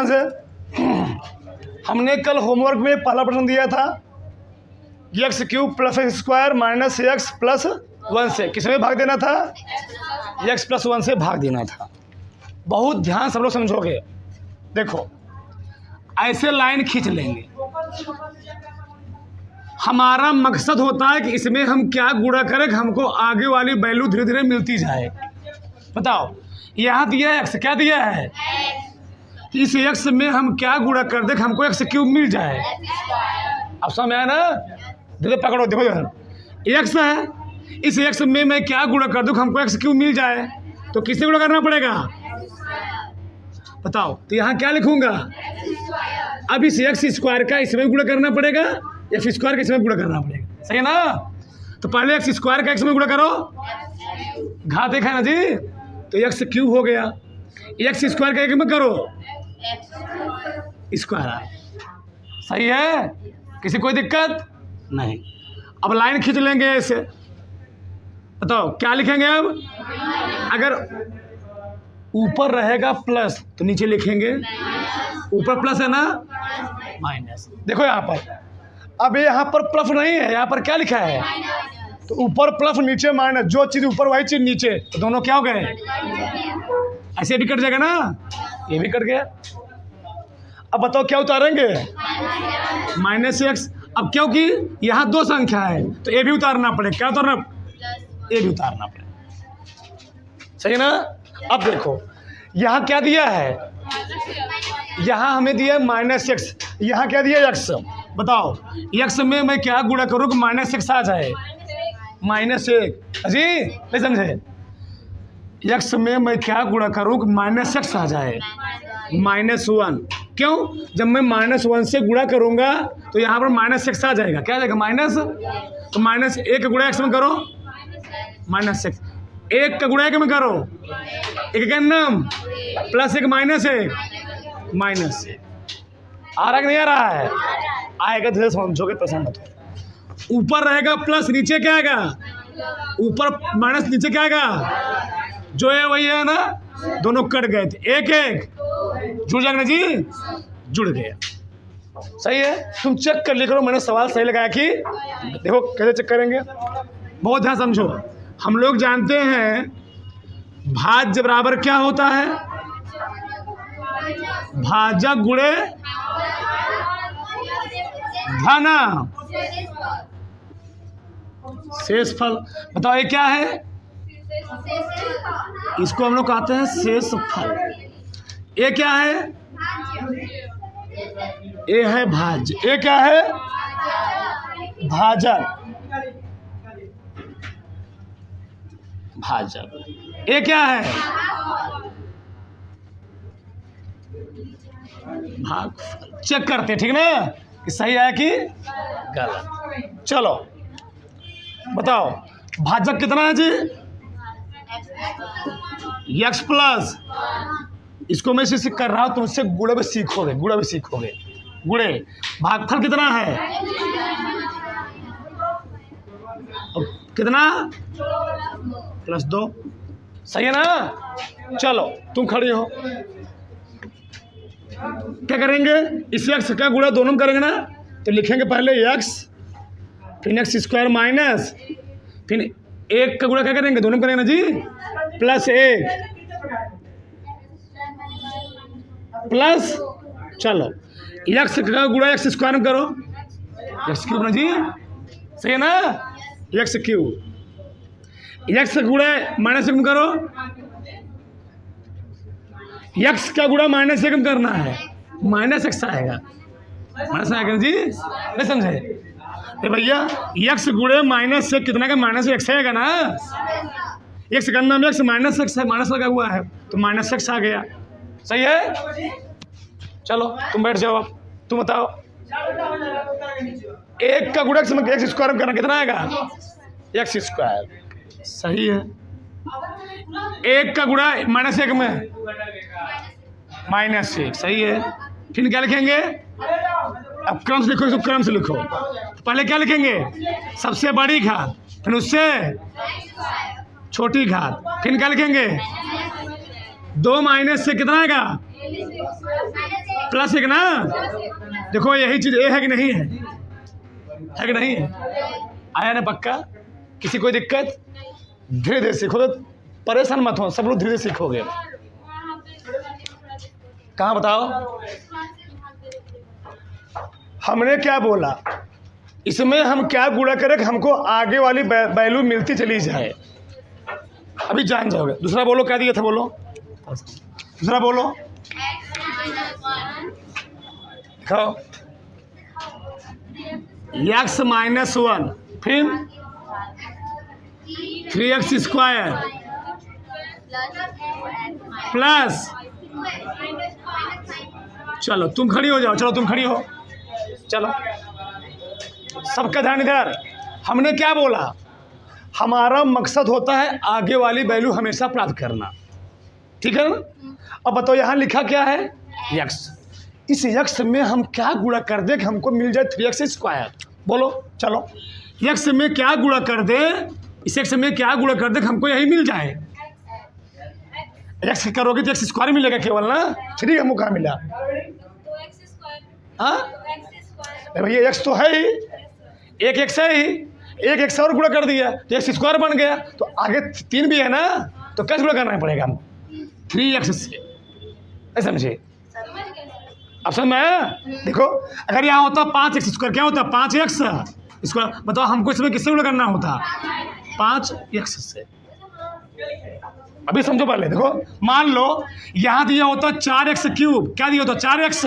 ध्यान से। हमने कल होमवर्क में पहला प्रश्न दिया था x cube plus x square minus x plus 1 से किसमें भाग देना था? एक्स प्लस 1 से भाग देना था। बहुत ध्यान सब लोग समझोगे। देखो ऐसे लाइन खींच लेंगे। हमारा मकसद होता है कि इसमें हम क्या गुणा करें कि हमको आगे वाली वैल्यू धीरे धीरे मिलती जाए। बताओ यहाँ दिया है एक्स, क्या दिया है? इस एक्स में हम क्या गुणा कर दे कि हमको एक्स क्यूब मिल जाए। अब समझ आया ना? देखो पकड़ो, देखो एक्स है, इस एक्स में मैं क्या गुणा कर दूँ हमको एक्स क्यूब मिल जाए, तो किससे गुणा करना पड़ेगा? बताओ। तो यहाँ क्या लिखूंगा? अब इस एक्स स्क्वायर का इसमें गुणा करना पड़ेगा, एक्स स्क्वायर का इसमें गुणा करना पड़ेगा, सही है ना? तो पहले एक्स स्क्वायर का एक्स में गुणा करो, घात देखा है ना जी, तो एक्स क्यूब हो गया। एक्स स्क्वायर का एक में करो स्क्वायर, सही है? किसी कोई दिक्कत नहीं। अब लाइन खींच लेंगे ऐसे। बताओ क्या लिखेंगे अब? अगर ऊपर रहेगा प्लस तो नीचे लिखेंगे, ऊपर प्लस है ना, माइनस। देखो यहाँ पर, अब यहाँ पर प्लस नहीं है, यहाँ पर क्या लिखा है? तो ऊपर प्लस नीचे माइनस, जो चीज़ ऊपर वही चीज़ नीचे, तो दोनों क्या हो गए? ऐसे भी कट जाएगा ना, ये भी कट गया। अब बताओ क्या उतारेंगे? Minus x. अब क्योंकि यहाँ दो संख्या है तो ए भी उतारना पड़ेगा। क्या उतारना? ए भी उतारना पड़ेगा, सही ना? अब देखो यहाँ क्या दिया है? यहाँ हमें दिया है माइनस एक्स, यहाँ क्या दिया? एक्स। बताओ एक्स में मैं क्या गुणा करूँ कि माइनस एक्स आ जाए? माइनस एक। अजी नहीं समझे? एक्स में मैं क्या गुणा करूँ कि माइनस एक्स आ जाए? -1। क्यों? जब मैं -1 से गुणा करूँगा तो यहाँ पर माइनस एक्स आ जाएगा। क्या आ जाएगा? माइनस। तो माइनस एक का गुणा एक्स में करो, माइनस एक्स। एक का गुणा एक में करो, एक का नाम प्लस एक माइनस एक, माइनस एक। आ रहा कि नहीं आ रहा है? आएगा, धीरे समझोगे, पसंद मत हो। ऊपर रहेगा प्लस, नीचे क्या आएगा? ऊपर माइनस, नीचे क्या आएगा? जो है वही है ना, दोनों कट गए थे, एक एक जुड़ जाएगा जी, जुड़ गया, सही है? तुम चेक कर लिख लो मैंने सवाल सही लगाया कि? देखो कैसे चेक करेंगे, बहुत ध्यान समझो। हम लोग जानते हैं भाज्य बराबर क्या होता है? भाजक गुणे घन शेषफल। बताओ ये क्या है? इसको हम लोग कहते हैं शेषफल। ये क्या है? ये है भाज्य। ये क्या है? भाजक। भाजक। ये क्या है? भागफल। चेक करते हैं, ठीक ना, कि सही है कि गलत। चलो बताओ भाजक कितना है जी? एक्स प्लस, इसको मैं इसे कर रहा हूं, तुम इससे गुणे में सीखोगे, गुणे में सीखोगे। गुणे। भागफल कितना है? कितना? +2, सही है ना? चलो तुम खड़ी हो, क्या करेंगे? इस एक्स का गुणा दोनों में करेंगे ना, तो लिखेंगे पहले एक्स, फिर एक्स स्क्वायर माइनस, फिर एक का गुणा क्या करेंगे? दोनों में करेंगे ना जी, +1 प्लस, चलो एक्स का गुणा एक्स स्क्वायर में करो, एक्स क्यूब ना जी, सही है ना? X cube. एक्स का गुणा -1 में करो, एक्स का गुणा -1 में करना है, -x आएगा, माइनस आएगा जी, नहीं समझे? तो भैया एक्स गुणे -1 कितना का? -x आएगा ना, एक्स का नाम एक्स, -x है, माइनस लगा हुआ है तो -x आ गया, सही है? चलो तुम बैठ जाओ, अब तुम बताओ एक का गुणा एक्स स्क्वायर में करना, कितना आएगा? एक्स स्क्वायर, सही है। एक का गुणा -1 में, -1, सही है। फिर क्या लिखेंगे? अब क्रम से लिखो, इसको क्रम से लिखो। पहले क्या लिखेंगे? सबसे बड़ी घात, फिर उससे छोटी घात, फिर क्या लिखेंगे? 2 माइनस से कितना आएगा? प्लस एक ना, देखो यही चीज ए है कि नहीं है, है कि नहीं है? आया ना पक्का? किसी कोई दिक्कत? धीरे धीरे सीखो, तो परेशान मत हो, सब लोग धीरे धीरे सीखोगे। कहाँ बताओ? हमने क्या बोला? इसमें हम क्या गुणा करें कि हमको आगे वाली वैल्यू मिलती चली जाए। अभी जान जाओगे। दूसरा बोलो, क्या दिया था बोलो, दूसरा बोलो। दिखाओ। x -1 फिर 3x स्क्वायर प्लस, चलो तुम खड़ी हो जाओ, चलो तुम खड़ी हो, चलो सबका ध्यान इधर। हमने क्या बोला? हमारा मकसद होता है आगे वाली वैल्यू हमेशा प्राप्त करना, ठीक है ना? अब बताओ यहाँ लिखा क्या है? x। इस x में हम क्या गुणा कर दे कि हमको मिल जाए 3x स्क्वायर? बोलो चलो, x में क्या गुणा कर दे, इस x में क्या गुणा कर दे कि हमको यही मिल जाए? x करोगे तो x स्क्वायर मिलेगा केवल ना, 3 हमको कहाँ मिला? हाँ भैया x तो है ही, एक x है ही, एक x और गुणा कर दिया तो x स्क्वायर बन गया, तो आगे 3 भी है ना, तो कैसे गुणा करना पड़ेगा हमको? 3x से, ऐसा समझे? अब समझ में? देखो अगर यहाँ होता 5x स्क्वायर, क्या होता? 5x square. बताओ हमको इसमें किससे गुणा करना होता? 5x से। अभी समझो पहले, देखो मान लो यहाँ दिया होता 4x क्यूब, क्या दिया होता? 4x,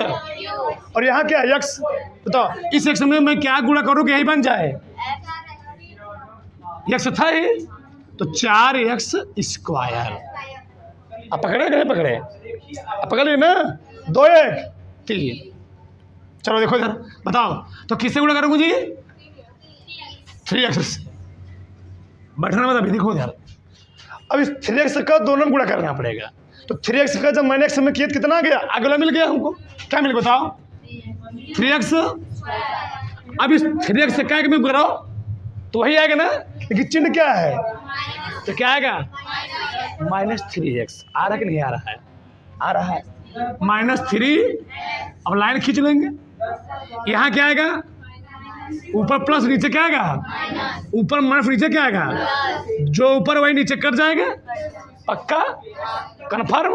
और यहाँ क्या है? x। बताओ इस x में मैं क्या गुणा करूँ कि यही बन जाए? x था ही, तो 4x स्क्वायर। अब पकड़े कि नहीं पकड़े? अब पकड़ लिए ना? 2 1 3। चलो देखो इधर, बताओ तो किससे गुणा करूँगा जी? 3x से। बैठना मत, अभी देखो इधर। अब इस 3x का दोनों गुणा करना पड़ेगा, तो 3x का जब मैंने x में किया कितना आ गया? अगला मिल गया हमको, क्या मिल बताओ? 3x। अब इस 3x से क्या में करो तो वही आएगा ना, लेकिन चिन्ह क्या है? तो क्या आएगा? -3x। आ रहा कि नहीं आ रहा है? आ रहा है, -3। अब लाइन खींच लेंगे, यहाँ क्या आएगा? ऊपर प्लस, नीचे क्या आएगा? ऊपर माइनस, नीचे क्या आएगा? जो ऊपर वही नीचे कट जाएगा, पक्का कन्फर्म।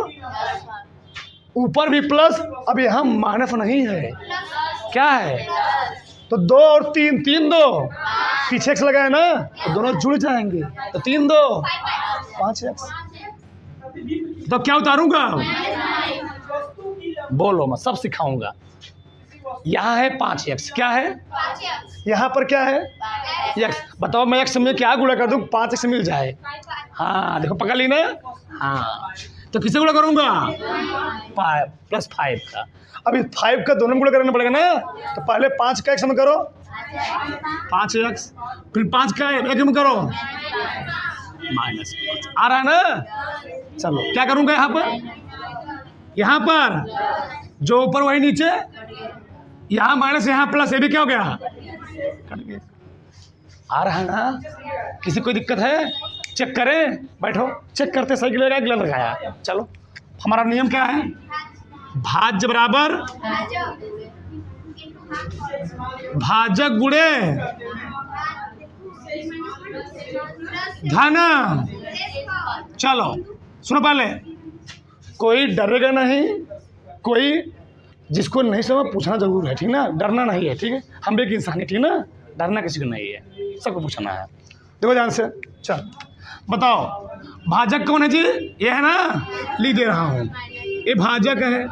ऊपर भी प्लस, अब यहाँ माइनस नहीं है, क्या है? तो 2 और 3, 3 2 पीछे x लगाए ना, तो दोनों जुड़ जाएंगे, तो 3 2 5x। तो क्या उतारूंगा? बोलो मैं सब सिखाऊंगा। यहाँ है 5x, क्या है? यहाँ पर क्या है? x। बताओ मैं x में क्या गुणा कर दूँ 5x मिल जाए? हाँ देखो पकड़ ली ना। हाँ तो किससे गुणा करूँगा? 5 + 5 का। अभी 5 का दोनों गुणा करना पड़ेगा ना, तो पहले 5 का x में करो 5x, फिर 5 का एक में करो -5। आ रहा है ना? चलो क्या करूँगा यहाँ पर? यहाँ पर जो ऊपर वही नीचे, यहाँ माइनस यहाँ प्लस, ये भी क्या हो गया? कट गया। आ रहा है ना? किसी कोई दिक्कत है? चेक करें, बैठो चेक करते, सही लगेगा गलत लगाया। चलो हमारा नियम क्या है? भाज्य बराबर भाजक गुणे धन। चलो सुनो पहले, कोई डरेगा नहीं, कोई जिसको नहीं समझ पूछना जरूर है, ठीक ना? डरना नहीं है, ठीक है? हम भी एक इंसान है, ठीक ना? डरना किसी को नहीं है, सबको पूछना है। देखो ध्यान से, चल बताओ भाजक कौन है जी? ये है ना, लिख दे रहा हूँ, ये भाजक है।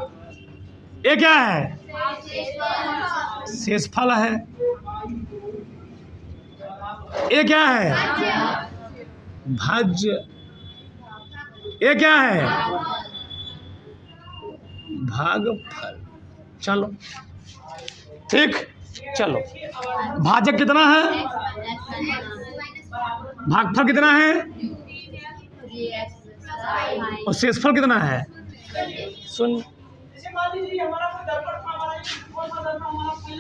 ये क्या है? शेषफल है। ये क्या है? भाज्य। ये क्या है? भागफल। चलो ठीक, चलो भाजक कितना है? भागफल कितना है? और शेषफल कितना है? सुन,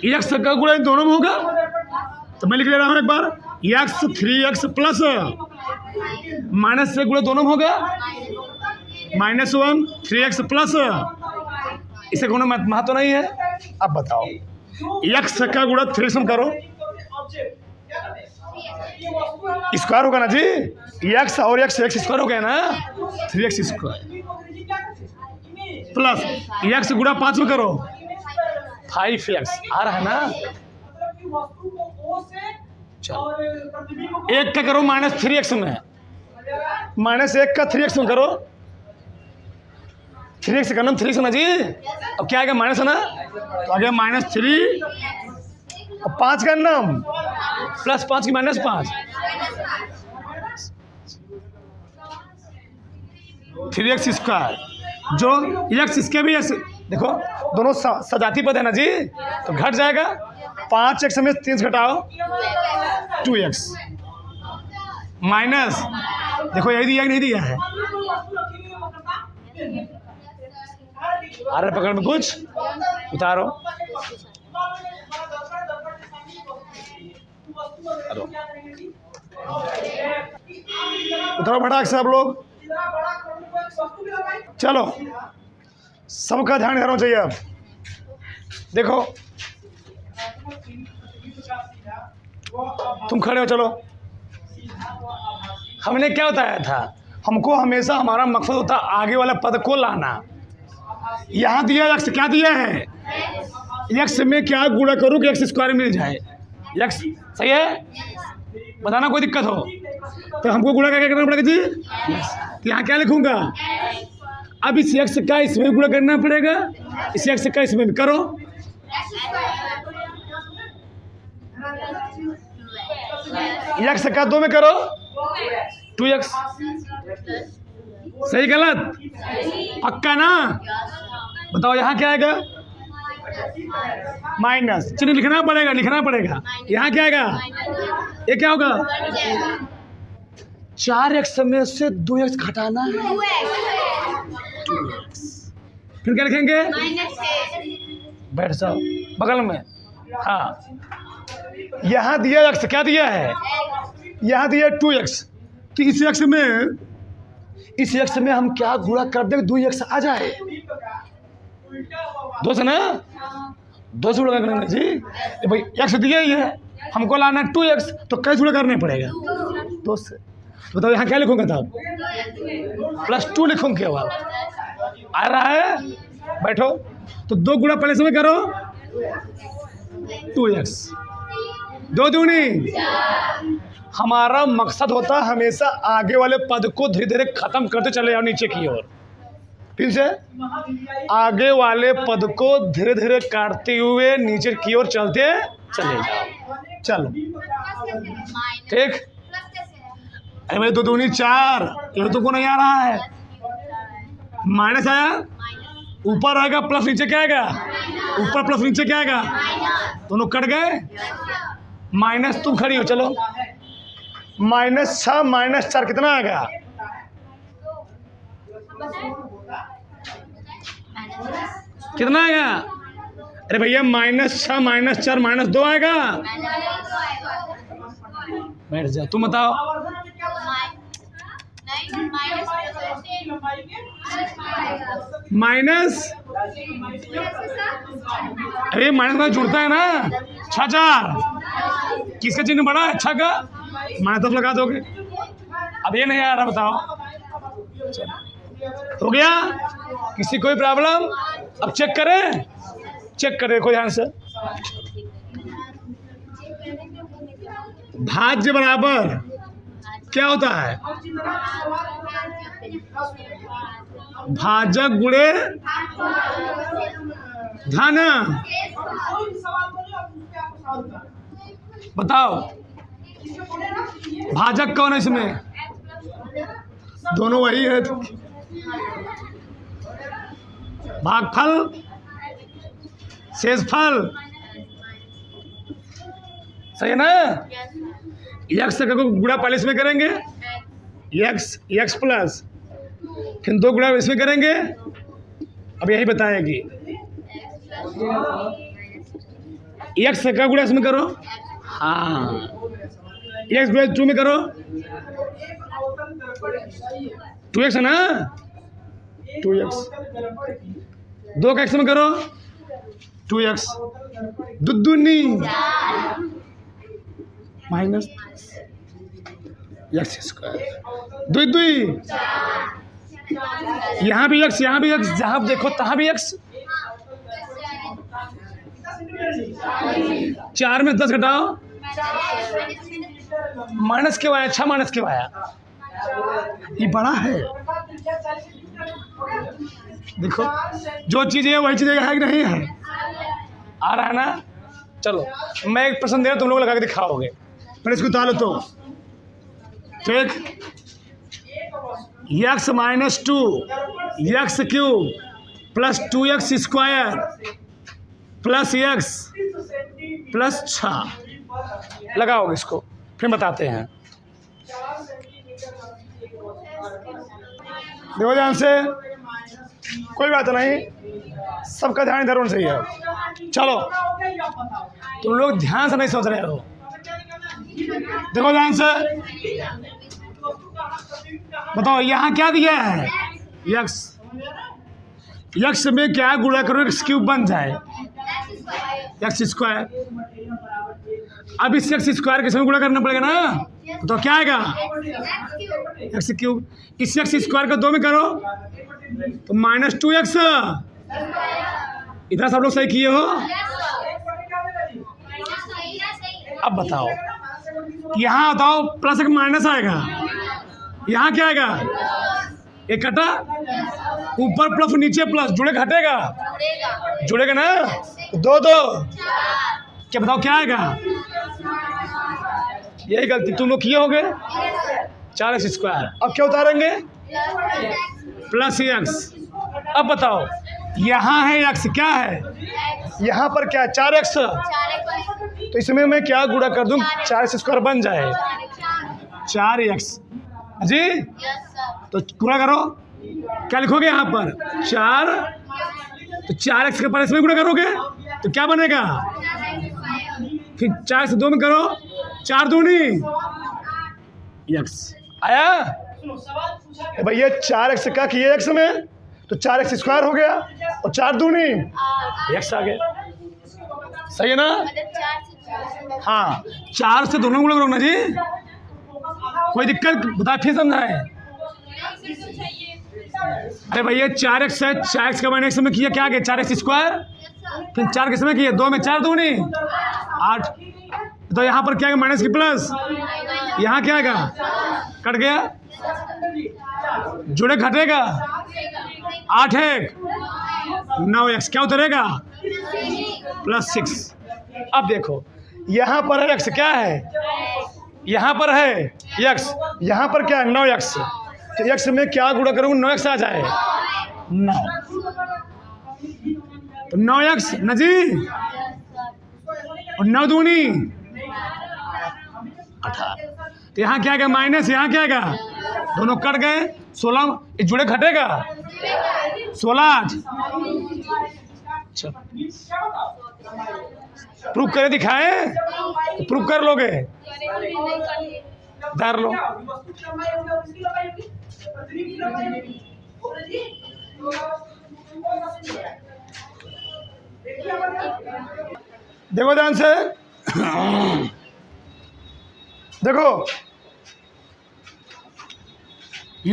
x का गुणा इन दोनों में होगा, तो मैं लिख ले रहा हूं एक बार, x 3x प्लस माइनस से गुणा दोनों में होगा, -1 3x प्लस इसे कोनो महत्व नहीं है। अब बताओ x का गुणा 3x में करो, स्क्वायर होगा ना जी, x और x स्क्वायर हो गया ना, 3x स्क्वायर प्लस x गुणा 5 में करो 5x आ रहा है ना। चलो 1 का करो -3x में, -1 का 3x में करो, 3x का नाम 3x ना जी। अब क्या आएगा माइनस है ना, तो आ गया -3 और 5 का नाम +5 की -5, 3x स्क्वायर जो x इसके भी x, देखो दोनों सजाती पद है ना जी, तो घट जाएगा। 5x में 3 घटाओ 2x माइनस, देखो यही दिया नहीं दिया है, अरे पकड़ में कुछ उतारो, उतारो फटाक से आप लोग। चलो सबका ध्यान करना चाहिए। अब देखो तुम खड़े हो, चलो हमने क्या बताया था, हमको हमेशा हमारा मकसद होता आगे वाला पद को लाना। यहाँ दिया x, क्या दिया है, x में क्या गुणा करूँ कि x स्क्वायर मिल जाए, x सही है, बताना कोई दिक्कत हो तो हमको गुणा क्या करना पड़ेगा जी, तो यहाँ क्या लिखूंगा, अब इस x का इसमें गुणा करना पड़ेगा, इस x का इसमें भी करो, x का 2 में करो 2x, सही गलत पक्का ना। बताओ यहाँ क्या आएगा, माइनस, चिन्ह लिखना पड़ेगा, यहाँ क्या आएगा, ये क्या होगा, 4x में से 2x घटाना है, 2x फिर क्या लिखेंगे, बैठ जाओ बगल में। हाँ यहाँ दिया x, क्या दिया है, यहाँ दिया 2x, तो इस x में हम क्या गुणा कर देंगे, 2x आ जाए, 2 से ना, 2 से गुणा करेंगे जी, भाई x दिया ही है, हमको लाना 2x, तो कैसे गुणा करना पड़ेगा 2 से। तो बताओ यहाँ क्या लिखूंगा तब, +2 लिखूंगे, अब आ रहा है, बैठो, तो 2 गुणा पहले से में करो 2x, 2 दूनी, हमारा मकसद होता हमेशा आगे वाले पद को धीरे धीरे खत्म करते चले जाओ नीचे की ओर, फिर से आगे वाले पद को धीरे धीरे काटते हुए नीचे की ओर चलते चले जाओ। चलो ठीक, अरे भाई 2 दूनी 4, ये तो को नहीं आ रहा है, माइनस आया, ऊपर आएगा प्लस, नीचे क्या आएगा, ऊपर प्लस नीचे क्या आएगा, दोनों कट गए, माइनस, तुम खड़ी हो, चलो -6 -4 कितना आएगा, कितना आएगा, अरे भैया -6 -4 -2 आएगा, बैठ जा, तुम बताओ, माइनस, अरे माइनस में जुड़ता है ना, 6 किसका चिन्ह बड़ा है, 6 का, माइनस तब लगा दोगे, अब ये नहीं आ रहा, बताओ हो गया, किसी कोई प्रॉब्लम, अब चेक करें कोई ध्यान से, भाज्य बराबर क्या होता है, भाजक गुणे धन, बताओ भाजक कौन है इसमें, दोनों वही है, भागफल शेषफल, सही है ना, x का गुणा पहले इसमें करेंगे, x प्लस, फिर 2 गुणा इसमें करेंगे, अब यही बताएगी, x का गुणा इसमें करो, हाँ x गुणा 2 में करो, 2x है ना, 2x 2 का x में करो 2x, दुनी माइनस x स्क्वायर, दुई यहाँ भी x, यहाँ भी x, जहाँ देखो तहाँ भी x। 4 में 10 घटाओ, माइनस क्यों आया? अच्छा माइनस क्यों आया? ये बड़ा है। देखो जो चीज़ें है वही चीज़ें है कि नहीं है? आ रहा है ना? चलो मैं एक प्रश्न दे रहा, तुम लोग लगा के दिखाओगे, फिर इसको उतारो तो ठीक। x minus 2 x cube plus 2x square plus x plus 6 लगाओगे इसको, फिर बताते हैं। देखो ध्यान से, कोई बात नहीं, सबका ध्यान इधर होना चाहिए। चलो तुम लोग ध्यान से नहीं सोच रहे हो, देखो ध्यान से, बताओ यहाँ क्या दिया है? x में क्या गुणा करो x क्यूब बन जाए x स्क्वायर। अब इस x स्क्वायर के साथ गुणा करना पड़ेगा ना, तो क्या आएगा? x cube. इस x स्क्वायर को 2 में करो तो माइनस 2x। इधर सब लोग सही किए हो? अब बताओ, यहाँ बताओ प्लस एक माइनस आएगा, यहाँ क्या आएगा? एक कटा, ऊपर प्लस नीचे प्लस, जुड़े घटेगा, जुड़ेगा ना? 2 क्या बताओ क्या आएगा? यही गलती तुम लोग किए होगे, 4x स्क्वायर। अब क्या उतारेंगे? Plus x। अब बताओ यहाँ है x, क्या है यहाँ पर? क्या है? 4x। तो इसमें मैं क्या गुणा कर दूं 4x स्क्वायर बन जाए 4x जी। तो गुणा करो, क्या लिखोगे यहाँ पर? 4, तो 4x के पर इसमें गुणा करोगे तो क्या बनेगा? फिर 4 से 2 में करो, 4 दूनी x आया। भैया 4x का किए x में तो 4x स्क्वायर हो गया और 4 दूनी x आ गया, सही है ना? हाँ 4 से दोनों गुणा करो ना जी, कोई दिक्कत बता फिर समझाए। अरे भैया 4x है, 4x का माइनस में किया क्या आ गया? 4x स्क्वायर, फिर 4 किस में किया? 2 में 4 दूनी 8। तो यहाँ पर क्या है? माइनस की प्लस, यहाँ क्या आएगा? कट गया, जुड़े घटेगा, 8 है 9x, क्या उतरेगा? प्लस 6। अब देखो यहाँ पर है x, क्या है? यहाँ पर है x, यहाँ पर क्या है? 9x। तो x में क्या गुणा करूँगा? 9x आ जाए 9, तो 9x न जी, और 9 दूनी 18। तो यहाँ क्या आएगा? माइनस, यहाँ क्या आएगा? दोनों कट गए, 16 जुड़े घटेगा 16। अच्छा प्रूफ करे दिखाए, प्रूफ कर लोगे, धर लो। देखो ध्यान से, देखो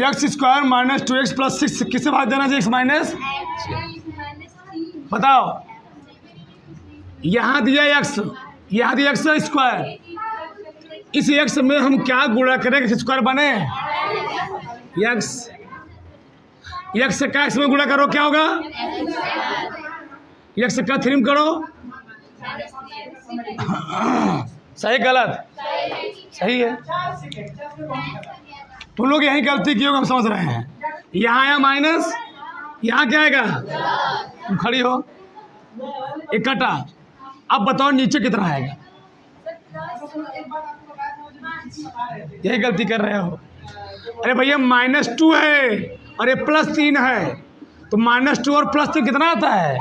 x square minus 2x plus 6 किससे भाग देना चाहिए? x माइनस, बताओ यहाँ दिया x, यहाँ दिया x स्क्वायर, इस x में हम क्या गुणा करें कि स्क्वायर बने? x का x में गुणा करो, क्या होगा? x का 3 में करो, सही गलत? सही है। तुम लोग यही गलती की होगी, हम समझ रहे हैं। यहाँ आया माइनस, यहाँ क्या आएगा? तुम खड़ी हो, एक कटा। अब बताओ नीचे कितना आएगा? यही गलती कर रहे हो। अरे भैया -2 है और ये +3 है, तो -2 और +3 कितना आता है?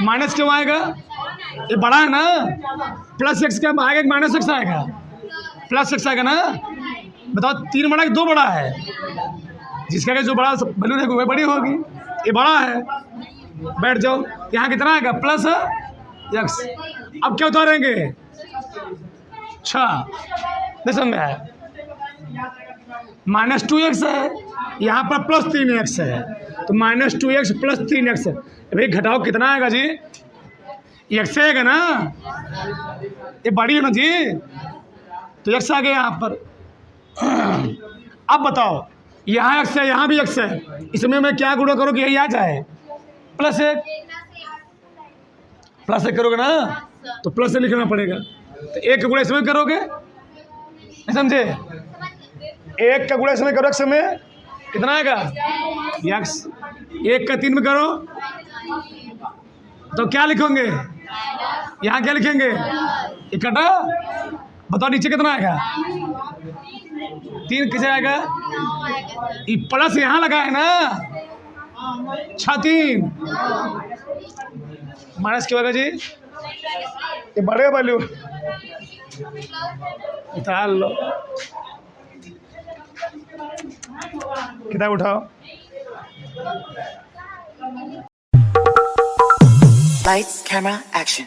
माइनस क्यों आएगा? ये बड़ा है ना, +6 क्या आएगा कि -6 आएगा? +6 आएगा ना। बताओ 3 बड़ा कि 2 बड़ा है? जिसका जो बड़ा वैल्यू रहेगी वह बड़ी होगी। ये बड़ा है, बैठ जाओ। यहाँ कितना आएगा प्लस एक्स। अब क्या उतारेंगे 6, नहीं समझ में आया? -2x है, यहाँ पर +3x है, तो -2x + 3x। भाई घटाओ कितना आएगा जी? x आएगा ना, ये बड़ी है ना जी, तो x आ गया यहाँ पर। अब बताओ, यहाँ x है, यहाँ भी x है, इसमें मैं क्या गुणा करूँ कि यही आ जाए? +1 करोगे ना, तो +1 लिखना पड़ेगा। तो 1 का गुणा इसमें करोगे, नहीं समझे? 1 का गुणा इसमें करो, x में कितना आएगा x। 1 का 3 में करो तो क्या लिखोगे? यहाँ क्या लिखेंगे? इकट्ठा। बताओ नीचे कितना आएगा? 3 किसे आएगा? ये प्लस यहाँ लगा है ना, 3 माइनस क्यों होगा जी? ये बड़े वैल्यू उतार लो, किताब उठाओ। Lights, camera, action.